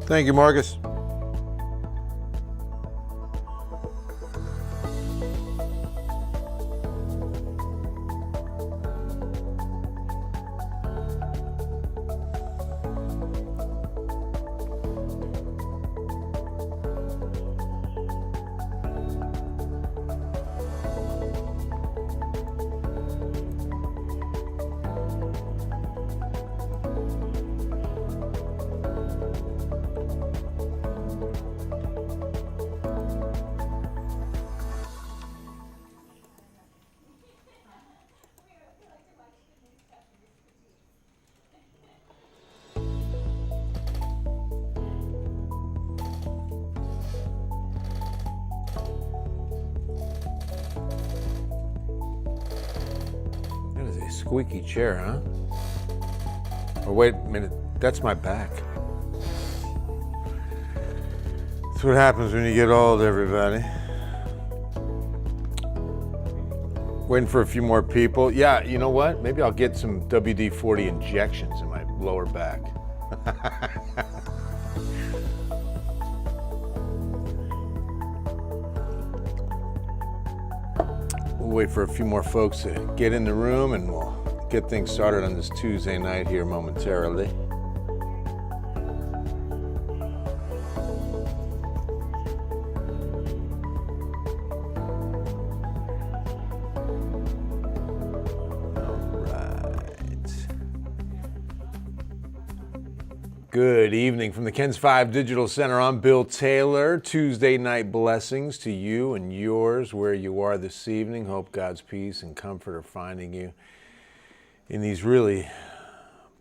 Thank you, Marcus. That is a squeaky chair, huh? Oh, wait a minute. That's my back. That's what happens when you get old, everybody. Waiting for a few more people. Yeah, you know what? Maybe I'll get some WD-40 injections in my lower back. We'll wait for a few more folks to get in the room and we'll get things started on this Tuesday night here momentarily. Good evening from the Ken's 5 Digital Center. I'm Bill Taylor. Tuesday night blessings to you and yours where you are this evening. Hope God's peace and comfort are finding you in these really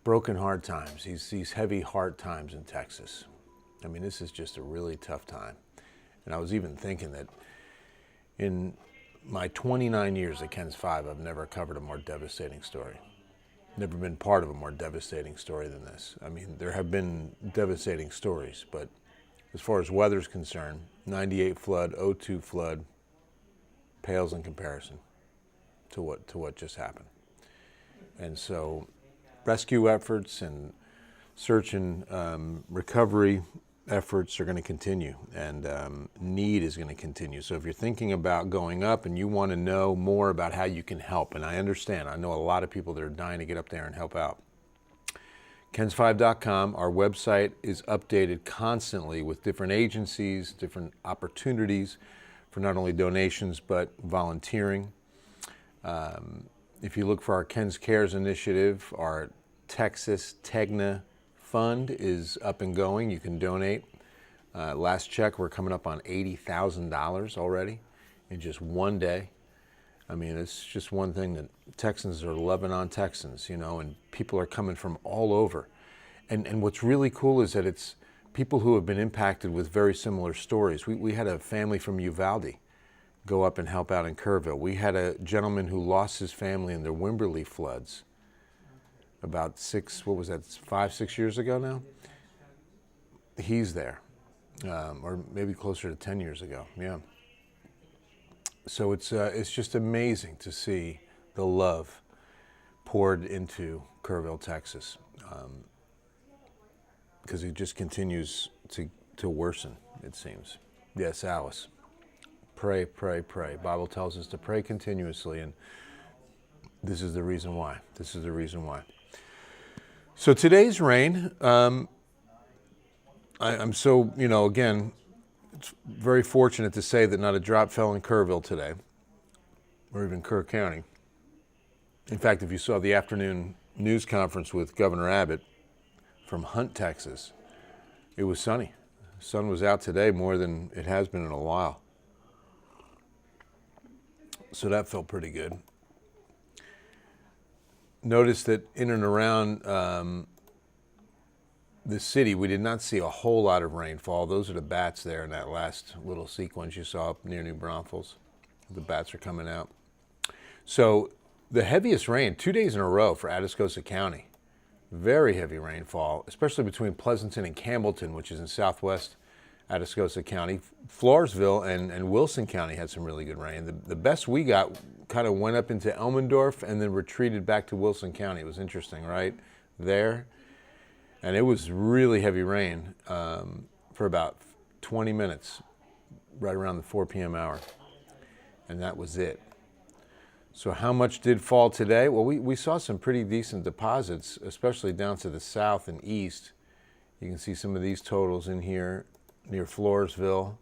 broken hard times, these heavy hard times in Texas. I mean, this is just a really tough time. And I was even thinking that in my 29 years at Ken's 5, I've never covered a more devastating story. Never been part of a more devastating story than this. I mean, there have been devastating stories, but as far as weather's concerned, 98 flood, 02 flood pales in comparison to what just happened. And so rescue efforts and search and recovery efforts are going to continue, and need is going to continue. So if you're thinking about going up and you want to know more about how you can help, and I understand, I know a lot of people that are dying to get up there and help out. Kens5.com, our website is updated constantly with different agencies, different opportunities for not only donations but volunteering. If you look for our Ken's Cares initiative, our Texas TEGNA fund is up and going. You can donate. Last check, we're coming up on $80,000 already in just one day. I mean, it's just one thing that Texans are loving on Texans, you know, and people are coming from all over. And what's really cool is that it's people who have been impacted with very similar stories. We had a family from Uvalde go up and help out in Kerrville. We had a gentleman who lost his family in the Wimberley floods about 5, 6 years ago now. He's there, or maybe closer to 10 years ago, yeah. So it's just amazing to see the love poured into Kerrville, Texas, because it just continues to worsen, it seems. Yes, Alice. Pray, pray, pray. Bible tells us to pray continuously, and this is the reason why. This is the reason why. So today's rain, I'm so, again, it's very fortunate to say that not a drop fell in Kerrville today, or even Kerr County. In fact, if you saw the afternoon news conference with Governor Abbott from Hunt, Texas, it was sunny. The sun was out today more than it has been in a while. So that felt pretty good. Notice that in and around the city, we did not see a whole lot of rainfall. Those are the bats there in that last little sequence you saw up near New Braunfels. The bats are coming out. So the heaviest rain, 2 days in a row for Atascosa County. Very heavy rainfall, especially between Pleasanton and Campbellton, which is in southwest Atascosa County. Floresville and Wilson County had some really good rain. The best we got kind of went up into Elmendorf and then retreated back to Wilson County. It was interesting, right? There. And it was really heavy rain for about 20 minutes, right around the 4 p.m. hour. And that was it. So how much did fall today? Well, we saw some pretty decent deposits, especially down to the south and east. You can see some of these totals in here near Floresville,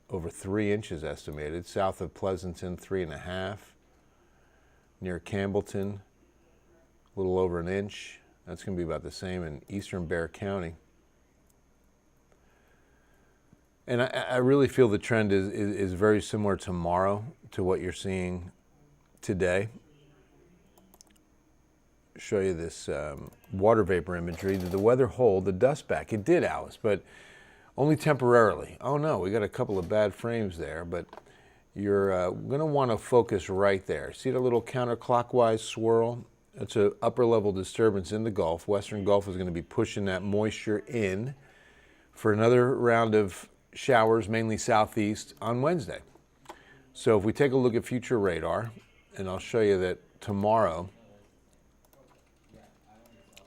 over 3 inches estimated. South of Pleasanton, 3.5. Near Campbellton, a little over an inch. That's going to be about the same in eastern Bexar County. And I really feel the trend is very similar tomorrow to what you're seeing today. Show you this water vapor imagery. Did the weather hold the dust back? It did, Alice, but only temporarily. Oh no, we got a couple of bad frames there, but you're going to want to focus right there. See the little counterclockwise swirl? That's an upper level disturbance in the Gulf. Western Gulf is going to be pushing that moisture in for another round of showers, mainly southeast, on Wednesday. So if we take a look at future radar, and I'll show you that tomorrow,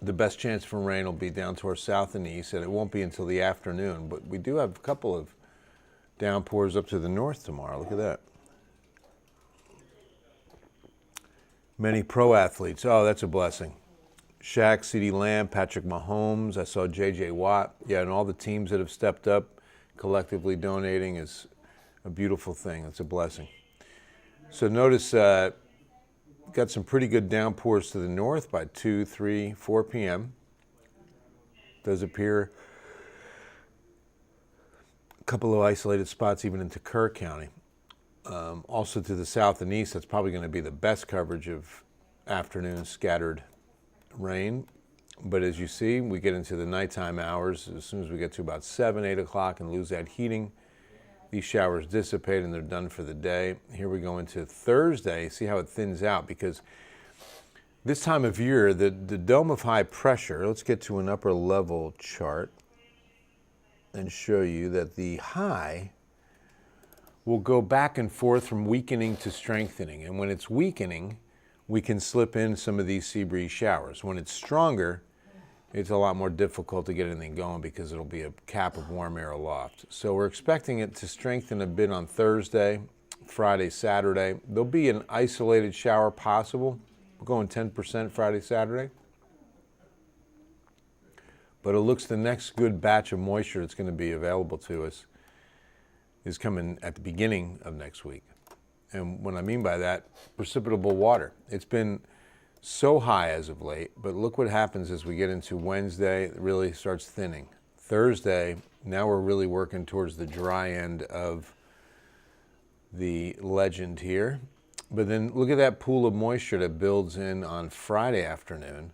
the best chance for rain will be down towards south and east, and it won't be until the afternoon. But we do have a couple of downpours up to the north tomorrow. Look at that. Many pro athletes. Oh, that's a blessing. Shaq, CeeDee Lamb, Patrick Mahomes. I saw J.J. Watt. Yeah, and all the teams that have stepped up, collectively donating is a beautiful thing. It's a blessing. So notice, got some pretty good downpours to the north by 2, 3, 4 p.m. Does appear a couple of isolated spots even into Kerr County. Also to the south and east, that's probably going to be the best coverage of afternoon scattered rain. But as you see, we get into the nighttime hours. As soon as we get to about 7, 8 o'clock and lose that heating, these showers dissipate and they're done for the day. Here we go into Thursday. See how it thins out, because this time of year, the dome of high pressure, let's get to an upper level chart and show you that the high will go back and forth from weakening to strengthening. And when it's weakening, we can slip in some of these sea breeze showers. When it's stronger, it's a lot more difficult to get anything going because it'll be a cap of warm air aloft. So we're expecting it to strengthen a bit on Thursday, Friday, Saturday. There'll be an isolated shower possible. We're going 10% Friday, Saturday. But it looks the next good batch of moisture that's going to be available to us is coming at the beginning of next week. And what I mean by that, precipitable water. It's been so high as of late, but look what happens as we get into Wednesday. It really starts thinning. Thursday, now we're really working towards the dry end of the legend here. But then look at that pool of moisture that builds in on Friday afternoon.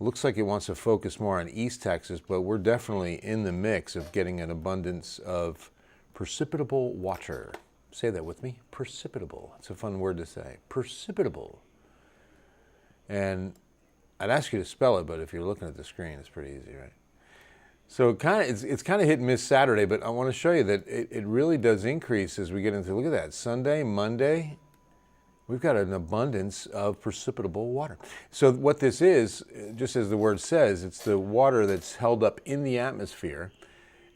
Looks like it wants to focus more on East Texas, but we're definitely in the mix of getting an abundance of precipitable water. Say that with me. Precipitable. It's a fun word to say. Precipitable. And I'd ask you to spell it, but if you're looking at the screen, it's pretty easy, right? So it's kind of hit and miss Saturday, but I want to show you that it really does increase as we get into, look at that, Sunday, Monday, we've got an abundance of precipitable water. So what this is, just as the word says, it's the water that's held up in the atmosphere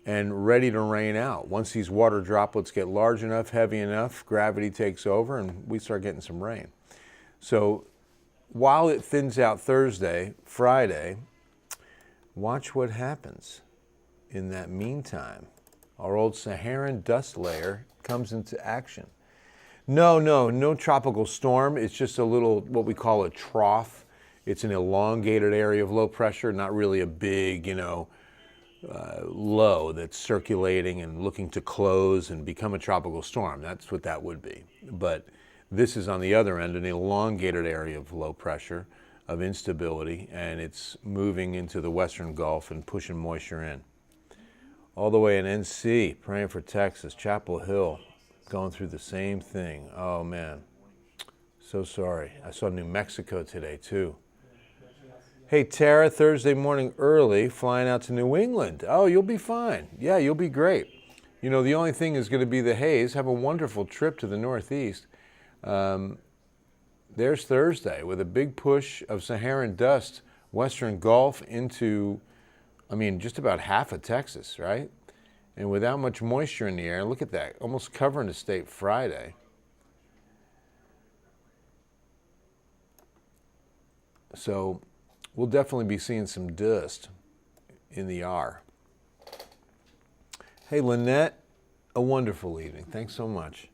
and ready to rain out. Once these water droplets get large enough, heavy enough, gravity takes over and we start getting some rain. So while it thins out Thursday, Friday, watch what happens in that meantime. Our old Saharan dust layer comes into action. No tropical storm. It's just a little, what we call a trough. It's an elongated area of low pressure, not really a big, low that's circulating and looking to close and become a tropical storm. That's what that would be. But this is on the other end, an elongated area of low pressure, of instability, and it's moving into the western Gulf and pushing moisture in. All the way in NC, praying for Texas, Chapel Hill, going through the same thing. Oh man, so sorry. I saw New Mexico today too. Hey Tara, Thursday morning early, flying out to New England. Oh, you'll be fine. Yeah, you'll be great. The only thing is going to be the haze. Have a wonderful trip to the Northeast. There's Thursday with a big push of Saharan dust, western Gulf into I mean, just about half of Texas, right? And without much moisture in the air, look at that, almost covering the state Friday. So we'll definitely be seeing some dust in the R. Hey, Lynette, a wonderful evening. Thanks so much.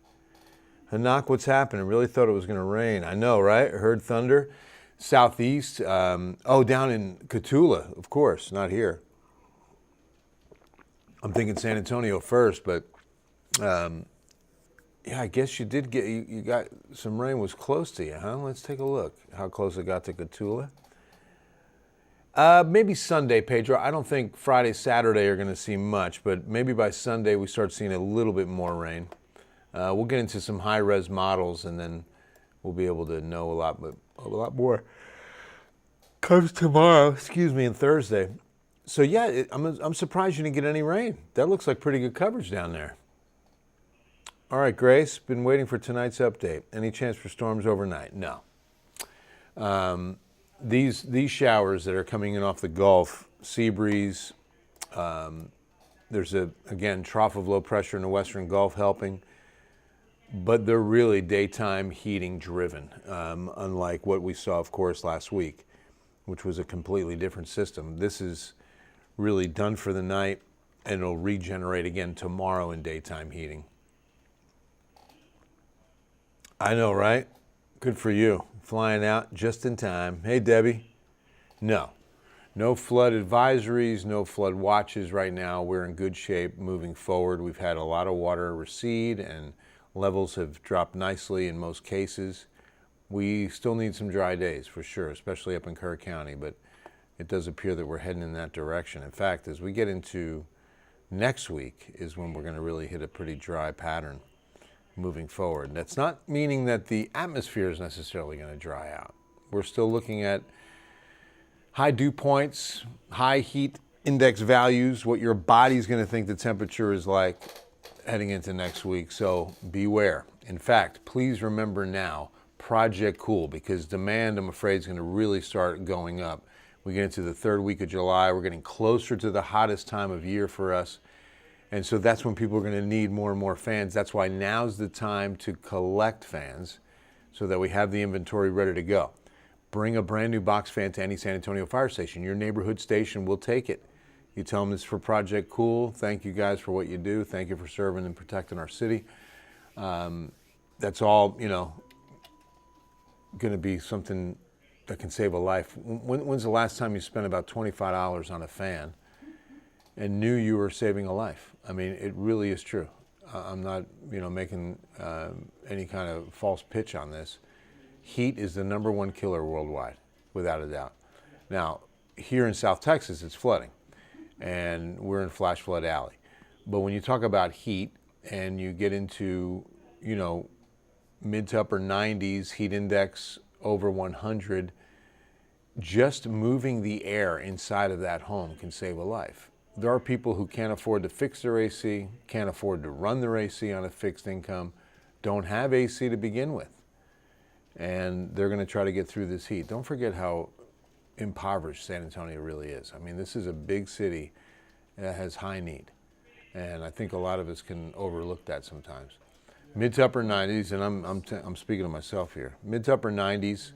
Hanak, what's happening? Really thought it was going to rain. I know, right? Heard thunder. Southeast. Oh, down in Cotulla, of course, not here. I'm thinking San Antonio first, but yeah, I guess you did get, you got some rain was close to you, huh? Let's take a look how close it got to Cotulla. Maybe Sunday, Pedro. I don't think Friday, Saturday are going to see much, but maybe by Sunday we start seeing a little bit more rain. We'll get into some high-res models, and then we'll be able to know a lot more. Comes tomorrow, and Thursday. So yeah, I'm surprised you didn't get any rain. That looks like pretty good coverage down there. All right, Grace, been waiting for tonight's update. Any chance for storms overnight? No. These showers that are coming in off the Gulf, sea breeze, there's again, trough of low pressure in the western Gulf helping, but they're really daytime heating driven, unlike what we saw, of course, last week, which was a completely different system. This is really done for the night, and it'll regenerate again tomorrow in daytime heating. I know, right? Good for you. Flying out just in time. Hey, Debbie. No flood advisories, no flood watches right now. We're in good shape moving forward. We've had a lot of water recede, and levels have dropped nicely in most cases. We still need some dry days for sure, especially up in Kerr County, but it does appear that we're heading in that direction. In fact, as we get into next week is when we're going to really hit a pretty dry pattern moving forward. That's not meaning that the atmosphere is necessarily going to dry out. We're still looking at high dew points, high heat index values, what your body's going to think the temperature is like heading into next week. So beware. In fact, please remember now, Project Cool, because demand, I'm afraid, is going to really start going up. We get into the third week of July. We're getting closer to the hottest time of year for us. And so that's when people are going to need more and more fans. That's why now's the time to collect fans so that we have the inventory ready to go. Bring a brand new box fan to any San Antonio fire station. Your neighborhood station will take it. You tell them it's for Project Cool. Thank you guys for what you do. Thank you for serving and protecting our city. That's all, going to be something that can save a life. When's the last time you spent about $25 on a fan and knew you were saving a life? I mean, it really is true. I'm not, making any kind of false pitch on this. Heat is the #1 killer worldwide, without a doubt. Now, here in South Texas, it's flooding, and we're in Flash Flood Alley. But when you talk about heat and you get into, mid to upper 90s, heat index over 100, just moving the air inside of that home can save a life. There are people who can't afford to fix their AC, can't afford to run their AC on a fixed income, don't have AC to begin with, and they're going to try to get through this heat. Don't forget how impoverished San Antonio really is. I mean, this is a big city that has high need, and I think a lot of us can overlook that sometimes. Mid to upper 90s, and I'm speaking to myself here, mid to upper 90s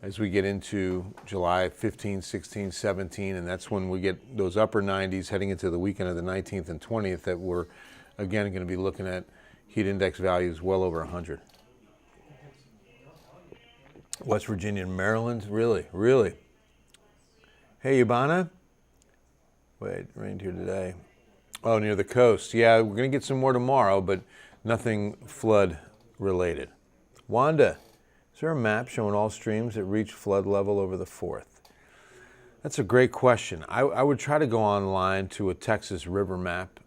as we get into July 15, 16, 17, and that's when we get those upper 90s heading into the weekend of the 19th and 20th that we're, again, going to be looking at heat index values well over 100. West Virginia and Maryland, really. Hey, Ivana. Wait, rained here today. Oh, near the coast. Yeah, we're going to get some more tomorrow, but nothing flood related. Wanda, is there a map showing all streams that reach flood level over the 4th? That's a great question. I would try to go online to a Texas river map.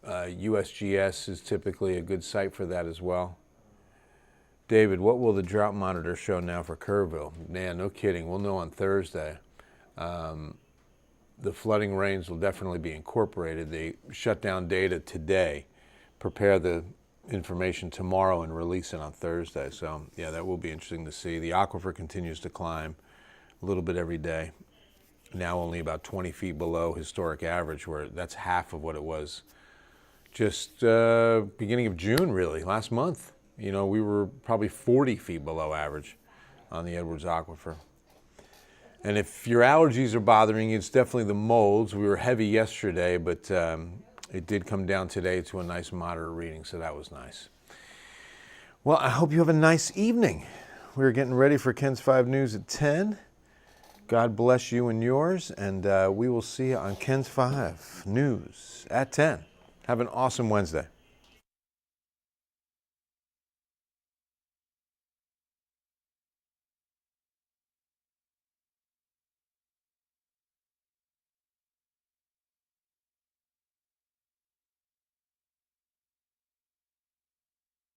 USGS is typically a good site for that as well. David, what will the drought monitor show now for Kerrville? Man, no kidding. We'll know on Thursday. The flooding rains will definitely be incorporated. They shut down data today, prepare the information tomorrow, and release it on Thursday. So, yeah, that will be interesting to see. The aquifer continues to climb a little bit every day. now only about 20 feet below historic average, where that's half of what it was just beginning of June, really, last month. You know, we were probably 40 feet below average on the Edwards Aquifer. And if your allergies are bothering you, it's definitely the molds. We were heavy yesterday, but it did come down today to a nice moderate reading, so that was nice. Well, I hope you have a nice evening. We're getting ready for Ken's 5 News at 10. God bless you and yours, and we will see you on Ken's 5 News at 10. Have an awesome Wednesday.